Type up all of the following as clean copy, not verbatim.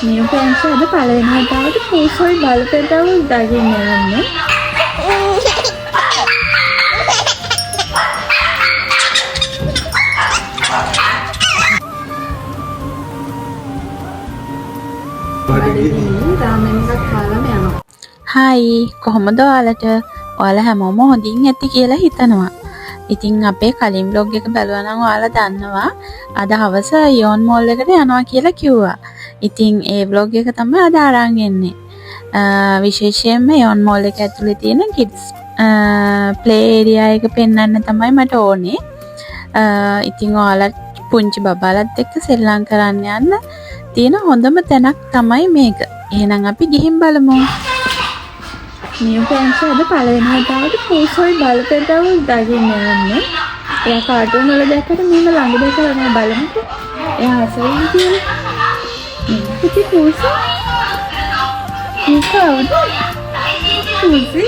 New පැන්ට් අද පළවෙනි වතාවට පූසොයි බලපෑදව දාගෙන යන්නේ. හායි කොහොමද ඔයාලට? ඔයාලා හැමෝම හොඳින් ඇති කියලා හිතනවා. ඉතින් අපේ කලින් vlog එක බලුවා නම් ඔයාලා දන්නවා අද හවස යෝන් මෝල් එකට යනවා කියලා කිව්වා. ඉතින් ඒ vlog එක තමයි අද අරන් එන්නේ. විශේෂයෙන්ම යෝන් මෝල් එක ඇතුලේ තියෙන kids play area එක පෙන්වන්න තමයි මට ඕනේ. ඉතින් ඔයාලා පුංචි බබාලත් එක්ක සෙල්ලම් කරන්න යන්න තියෙන හොඳම තැනක් තමයි මේක. එහෙනම් අපි ගිහින් බලමු. නියු පැන්ට් අද පළවෙනි වතාවට පූසොයි බලපෑදව දාගෙන යන්නේ. එයා කාටුන් වල දැක්කට මම ළඟ දැකලා නෑ බලමුකෝ. එයා අසරණ කියලා. පුති පූසෝ. කවුද? පූසි.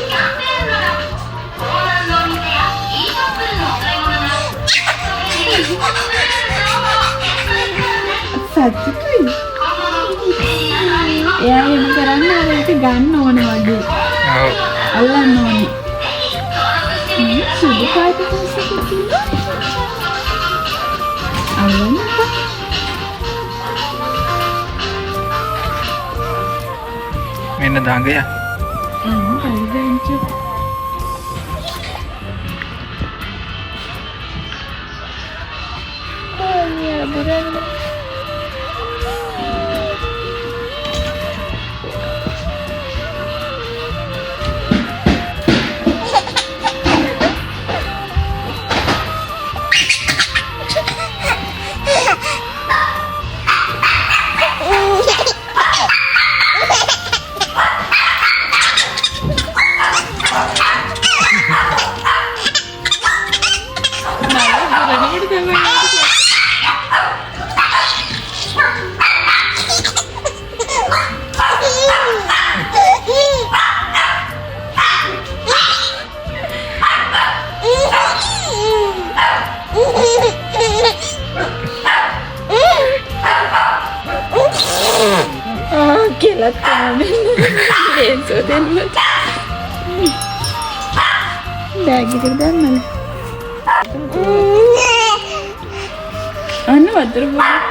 සත්‍යයි. එයා එහෙම කරන්නේ ආයෙත් ගන්න ඕනේ වගේ. ඔව්. අල්ලන්න ඕනේ. සුදු පාට පස්සට තියෙනවා. අල්ලන්න. මෙන්න දඟය. හරිදෙන්ච. අයියා බුරන්න. Kelat kamen. Eso denma. Bag එක දාන්නද? අන්න වතුර බොන්න.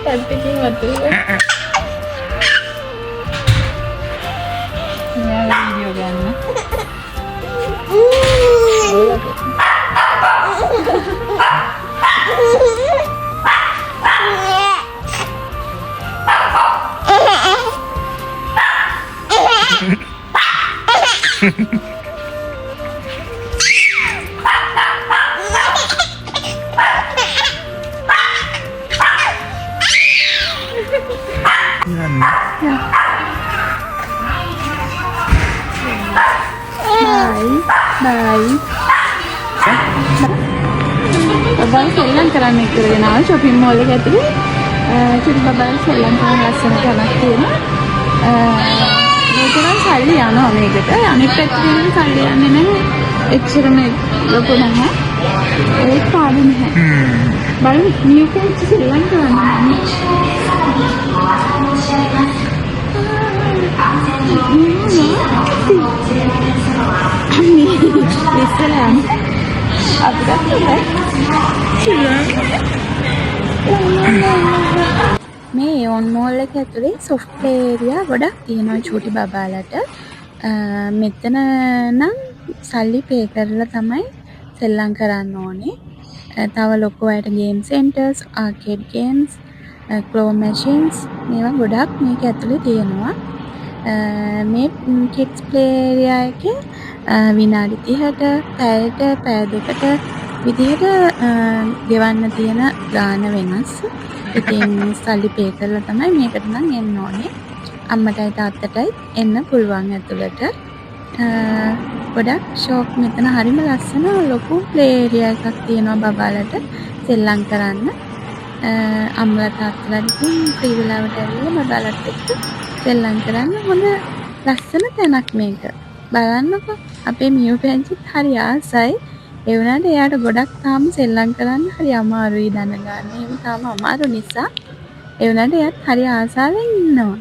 පැත්තකින් වතුර බොන්න. මෙයා වීඩියෝ ගන්න. Bye. Babang සෙල්ලම් කරන්න ඉස්සරගෙන ආව shopping mall එක ඇතුලේ. චුටි බබාන් සෙල්ලම් කරන ලස්සන තැනක් තියෙනවා. මේකෙන් සල්ලි යනවා මේකට. අනිත් පැත්තේ සල්ලි යන්නේ නැහැ. එච්චරම ලොකු නැහැ. ඒක පාඩු නැහැ. බලන්න මේක සෙල්ලම් කරන්න. Islam. Apa මේ යෝන් මෝල් එක ඇතුලේ soft play area ගොඩක් තියෙනවා චූටි බබාලට. මෙතන නම් සල්ලි පේ කරලා තමයි සෙල්ලම් කරන්න ඕනේ. තව ලොකු අයට game centers, arcade games, claw machines මේවා ගොඩක් මේක ඇතුලේ තියෙනවා. මේ kids play area එකේ විනාඩි 30ට පැයට පැය දෙකට විදිහට ගෙවන්න තියෙන ගාන වෙනස්. ඉතින් සල්ලි පේ කරලා තමයි මේකට නම් එන්න ඕනේ. අම්මටයි තාත්තටයි එන්න පුළුවන් ඇතුළට. ගොඩක් ෂෝක් මෙතන හරිම ලස්සන ලොකු ප්ලේ ඒරියා එකක් තියෙනවා බබාලට සෙල්ලම් කරන්න. අම්මලා තාත්තලා ඉතින් ෆ්‍රී වෙලාවට ඇවිල්ලා බබාලත් එක්ක සෙල්ලම් කරන්න හොඳ ලස්සන තැනක් මේක. බලන්නකෝ අපේ මියු පැංචිත් හරි ආසයි. ඒ වුණාට එයාට ගොඩක් තාම සෙල්ලම් කරන්න හරි අමාරුයි දන ගන්න. එහෙම තාම අමාරු නිසා ඒ වුණාට එයාත් හරි ආසාවෙන් ඉන්නවා.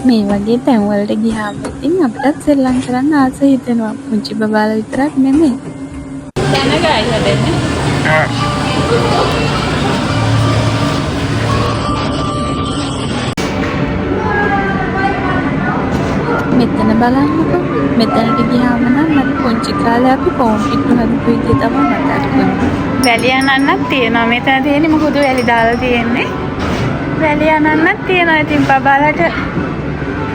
මේ වගේ තැන්වලට ගියාම ඉතින් අපිටත් සෙල්ලම් කරන්න ආස හිතෙනවා. පුංචි බබාලා විතරක් නෙමෙයි. දැනගයි හැදෙන්නේ. මෙතන බලන්නකෝ. මෙතනට ගියාම නම් මට පුංචි කාලේ අපි පොම් පිටු හදපු විදිය තමයි මතක් වෙන්නේ. වැලි අනන්නක් තියෙනවා. මෙතන තියෙන්නේ මොකද වැලි දාලා තියෙන්නේ. වැලි අනන්නක් තියෙනවා. ඉතින් බබාලට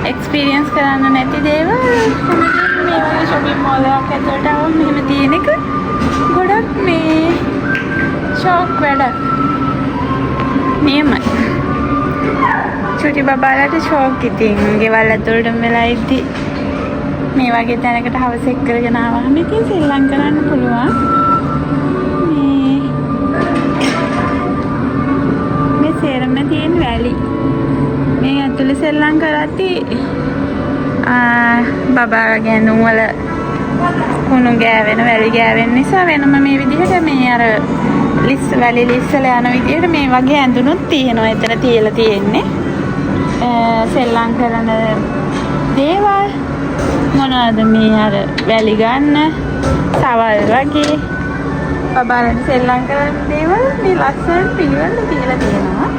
එක්ස්පීරියන්ස් කරන්න නැති දේවල් මේ වගේ shopping mall එකක් ඇතුළට આવම මෙහෙම තියෙන එක ගොඩක් මේ ෂොක් වැඩක්. නියමයි. චුටි බබාලට ෂොක් ඉතින් ගෙවල් ඇතුළටම වෙලා ඉද්දි මේ වගේ තැනකට හවස එක් කරගෙන ආවම ඉතින් සෙල්ලම් කරන්න පුළුවන්. මේ සේරම තියෙන වැලි මේ ඇතුළේ සෙල්ලම් කරද්දී බබාගේ ඇඳුම් වල කුණු ගෑවෙන වැලි ගෑවෙන නිසා වෙනම මේ විදිහට මේ අර වැලි ලිස්සලා යන විදිහට මේ වගේ ඇඳුනුත් තියෙනවා. එතන තියලා තියෙන්නේ සෙල්ලම් කරන දේවල් මොනවාද මේ අර වැලි ගන්න සවල් වගේ බබාලට සෙල්ලම් කරන දේවල් මේ ලස්සන පිළිවෙල තියලා තියෙනවා.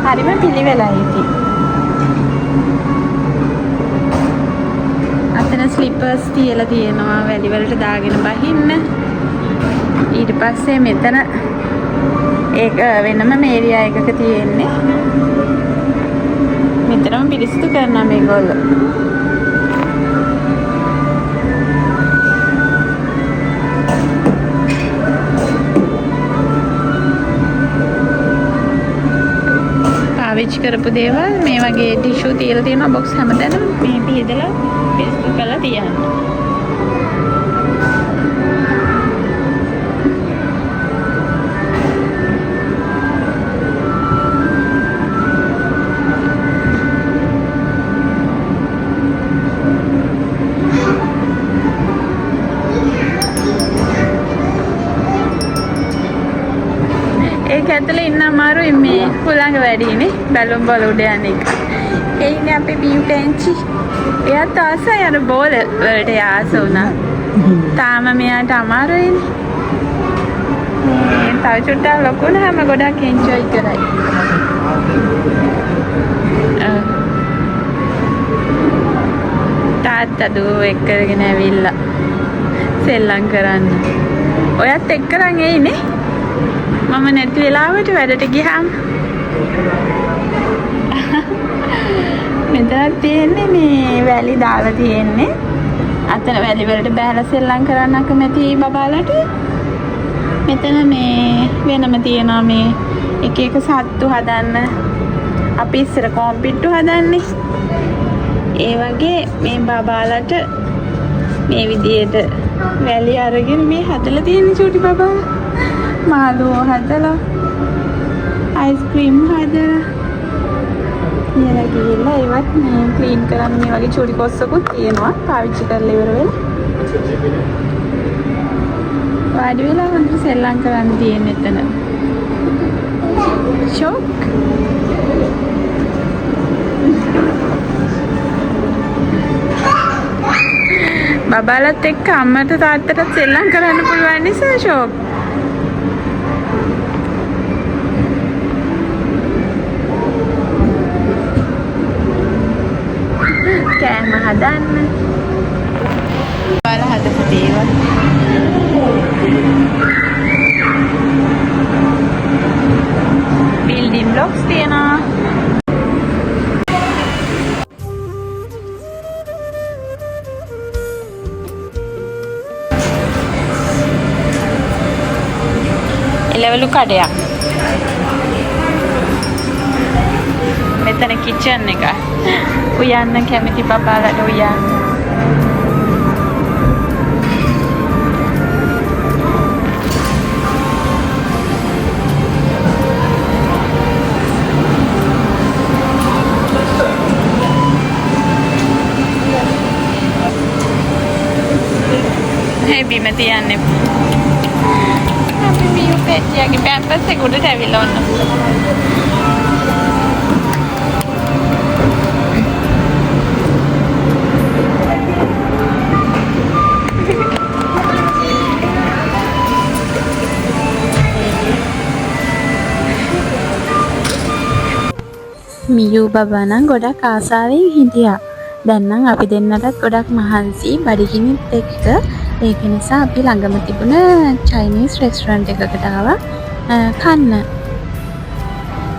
හරිම පිළිවෙලයි ඉතින්. අතන ස්ලිපර්ස් තියලා තියෙනවා වැලි වලට දාගෙන බහින්න. ඊට පස්සේ මෙතන ඒක වෙනම මේරියා එකක තියෙන්නේ. මෙතනම පිරිසිදු කරනවා මේගොල්ලෝ. පාවිච්චි කරපු දේවල් මේ වගේ ටිෂු තියලා තියෙනවා බොක්ස් හැමතැනම මේ පියදලා පිරිසිදු කරලා තියන්න. ඒක ඇතුලේ ඉන්න අමාරුයි මේ හුළඟ වැඩිනේ බැලුම් බල උඩ යන එක. ඒ ඉන්නේ අපේ බියුටෙන්චි. එයාත් ආසයි අර බෝල වලට ආස වුණා. තාම මෙයාට අමාරුයිනේ. මේ තව චුට්ටක් ලොකු වුණාම ගොඩක් එන්ජොයි කරයි. තාත්තා දුව එක්කගෙන ඇවිල්ලා සෙල්ලම් කරන්න. ඔයත් එක්කරන් එයිනේ. මම නැති වෙලාවට වැඩට ගියාම මෙතන තියෙන්නේ මේ වැලි දාලා තියෙන්නේ. අතන වැලි වලට බෑලා සෙල්ලම් කරන්න කැමති බබාලට මෙතන මේ වෙනම තියෙනවා මේ එක එක සත්තු හදන්න. අපි ඉස්සර කොම්පිට්ටු හදන්නේ. ඒ වගේ මේ බබාලට මේ විදියට වැලි අරගෙන මේ හදලා තියෙන චූටි බබාලා. මාළුවෝ හදලා අයිස්ක්‍රීම් හදලා ඊළඟ ගිහිල්ලා ඒවත් මේ ක්ලීන් කරන්න මේ වගේ චූටි කොස්සකුත් තියෙනවා පාවිච්චි කරලා ඉවර වෙලා වාඩි වෙලා හොඳට සෙල්ලම් කරන්න තියෙන එතන ෂොක් බබාලත් එක්ක අම්මට තාත්තට සෙල්ලම් කරන්න පුළුවන් නිසා ෂොක් කෑම හදන්න. ඔයාලා හදපු දේවල්. එලවලු කඩයක්. මෙතන කිචන් එක. උයන්න කැමති බබාලට උයන්න. බිම තියන්නේ අපි මියු පෙට්ටියගේ පැම්පස් එක උඩට ඇවිල්ලා ඔන්න මියු බබා නම් ගොඩක් ආසාවෙන් හිටියා. දැන් නම් අපි දෙන්නටත් ගොඩක් මහන්සි බඩගිනිත් එක්ක. ඒක නිසා අපි ළඟම තිබුණ චයිනීස් රෙස්ටුරන්ට් එකකට ආවා කන්න.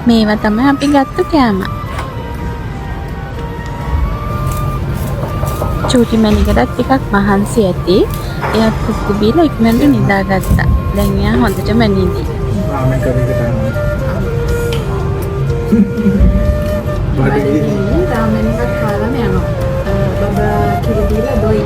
මේවා තමයි අපි ගත්ත කෑම. චූටි මැනිකටත් ටිකක් මහන්සි ඇති. එයාත් කුක්කු බීලා ඉක්මනට නිදාගත්තා. දැන් එයා හොඳටම නිදි. රාමෙන් කරේකට බඩගිනි රාමෙන් එකක් කාලාම යනවා. බබා කිරි දීලා දොයි.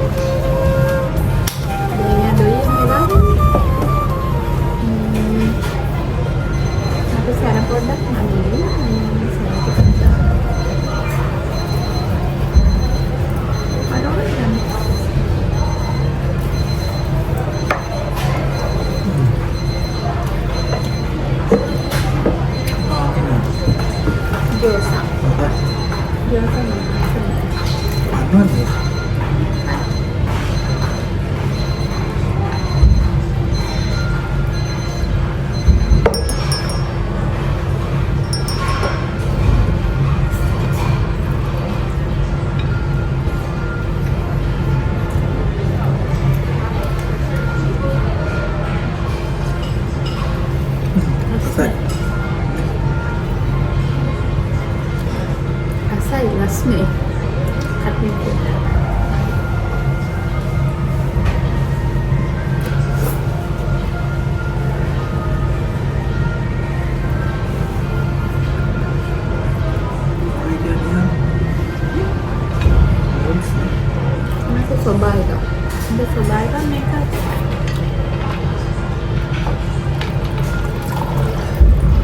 Asli hati kita. Masih sobai kan? Udah sobai kan mereka?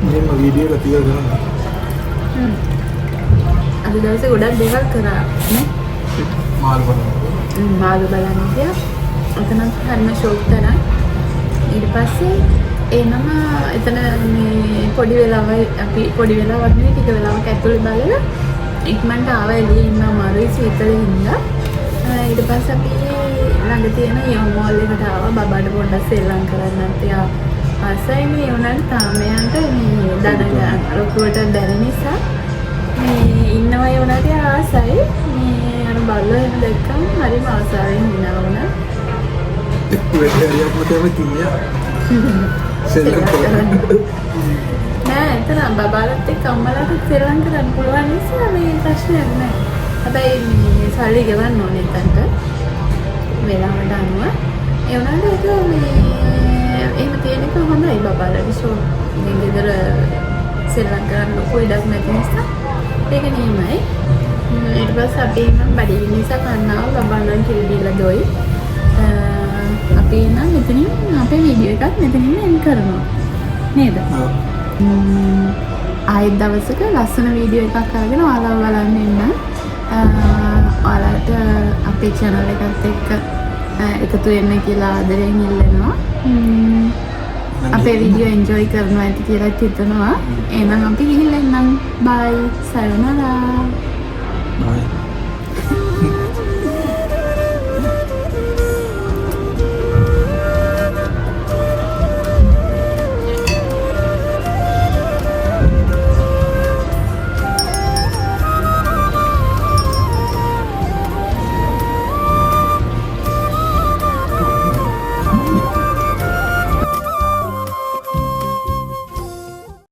Ini mau video lah 3 jam. අද දවසේ ගොඩක් දේවල් කරා නේ මාළු බලන්න ගියා. එතනත් හරිම ෂොක් තරම්. ඊට පස්සේ එනම එතන මේ පොඩි වෙලාවයි අපි පොඩි වෙලාවක් නෙවෙයි ටික වෙලාවක් ඇතුළේ බලලා ඉක්මනට ආවා එළියේ ඉන්න අමාරුයි සීතලේ හින්දා. ඊට පස්සේ අපි ළඟ තියෙන යම් මෝල් එකට ආවා. බබාට පොඩ්ඩක් සෙල්ලම් කරන්නත් එයා ආසයි මේ උනන්ට තාමයන්ට මේ දඩ ලොකුවට දැනෙන නිසා මේ ඉන්නවා ඒ උනාට ආසයි. මේ අර බල්ලෝ එහෙම දැක්කම හරිම ආසාවෙන් ඉන්නවා උනා. එක්ක වෙලියක් මතම කියා. සෙල්ලම් කරන්නේ. නෑ එතන බබාලත් එක්ක අම්මලාට සෙල්ලම් කරන්න පුළුවන් නිසා මේ ප්‍රශ්නයක් නෑ. හැබැයි මේ සල්ලි ගෙවන්න ඕනේ එතනට. වෙලාවට අනුව. ඒ උනාට ඒක මේ එහෙම තියෙන එක හොඳයි බබාලට ෂෝ. මේ ගෙදර සෙල්ලම් කරන්න ලොකු ඉඩක් නැති නිසා ඒක නියමයි. ඊට පස්සේ අපි නම් බඩේ නිසා කන්නාව බබාලන් කිරි දීලා දොයි. අපි නම් මෙතනින් අපේ වීඩියෝ එකත් මෙතනින් එන්ඩ් කරනවා. නේද? ආයෙත් දවසක ලස්සන වීඩියෝ එකක් අරගෙන ඔයාලව බලන්න එන්න. ඔයාලට අපේ channel එකත් එක්ක එකතු වෙන්න කියලා ආදරෙන් ඉල්ලනවා. අපේ වීඩියෝ එන්ජොයි කරනවා ඇති කියලා හිතනවා. එහෙනම් අපි ගිහින් එන්නම්. බයි. සයොනාරා. Bye.